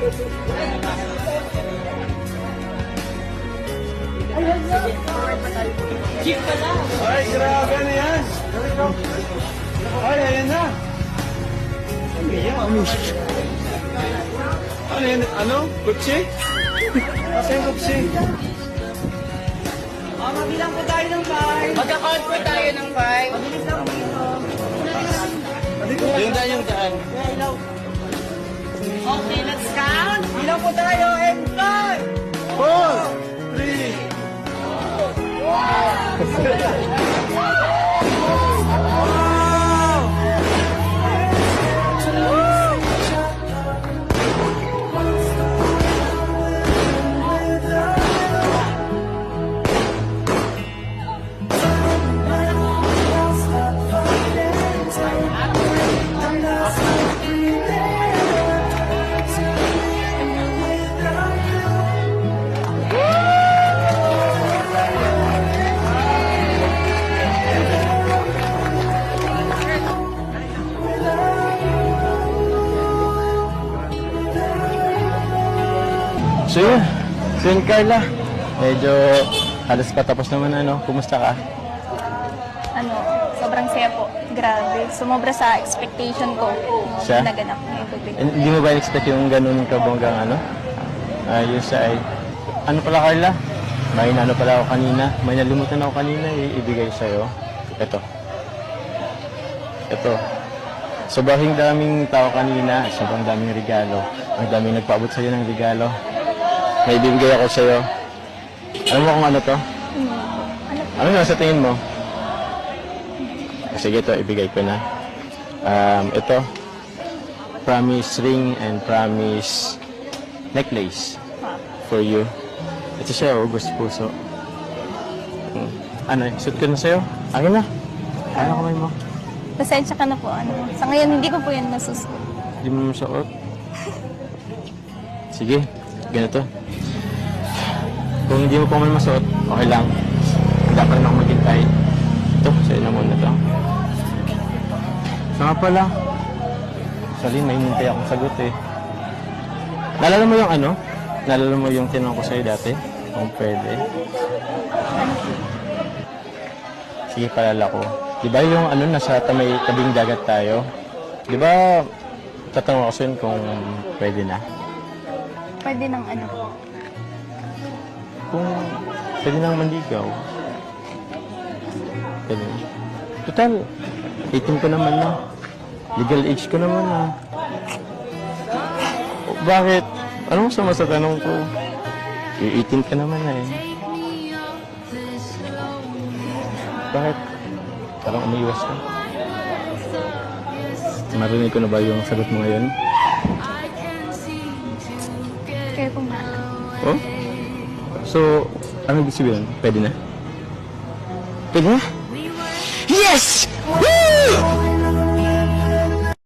Jeep pala. Ay, grabe na yan. Ay, ayan na. Ano yan? Ano? Kutsi? Kasi yung kutsi. Mabilang po tayo ng 5. Magka-count po tayo ng 5. Mabilis lang dito. Yung daan, yung daan. Okay, let's count. Bilang po tayo and 5. 4, 3. So yun Carla, medyo halos patapos naman ano, kumusta ka? Ano, sobrang saya po. Grabe. Sumobra sa expectation ko. Siya? Naganap na yung tubig. Hindi mo ba in-expect yung ganun kabonggang ano? Ayos ay... Ano pala Carla? May ano pala ako kanina. May nalimutan ako kanina ibigay sa'yo. Ito. Sobrang daming tao kanina. Sobrang daming regalo. Ang daming nagpaabot sa'yo ng regalo. May ibibigay ako sa'yo. Alam mo kung ano to? Ano na sa tingin mo? Sige, ito, ibigay ko na. Ito, promise ring and promise necklace for you. Ito siya, gusto puso. Ano, suit ko na sa'yo? Akin na. Ano kamay mo? Pasensya ka na po. Ano. Sa ngayon, hindi ko po yan masusuot. Hindi mo masuot? Sige, ganito. Kung hindi mo pa man masuot, okay lang. Hindi pa rin ako maghintay. Ito, sa'yo na muna ito. Nga pala. Actually, may hintay akong sagot eh. Naalala mo yung ano? Naalala mo yung tinanong ko sa'yo dati? Kung pwede. Sige, palala ko. Di ba yung ano, nasa tabing dagat tayo? Di ba, tatanong ako sa'yo kung pwede na? Pwede ng ano. Kung pwede nang manligaw. Pwede na. Total, 18 ko naman na. Legal age ko naman na. Bakit? Anong masama sa tanong ko? 18 ka naman na eh. Bakit? Parang umiiwas ka. Marinig ko na ba yung sagot mo ngayon? Kaya po nga. Oh? So, ano ibig sabihin? Pwede na? Pwede na? Yes! Woo!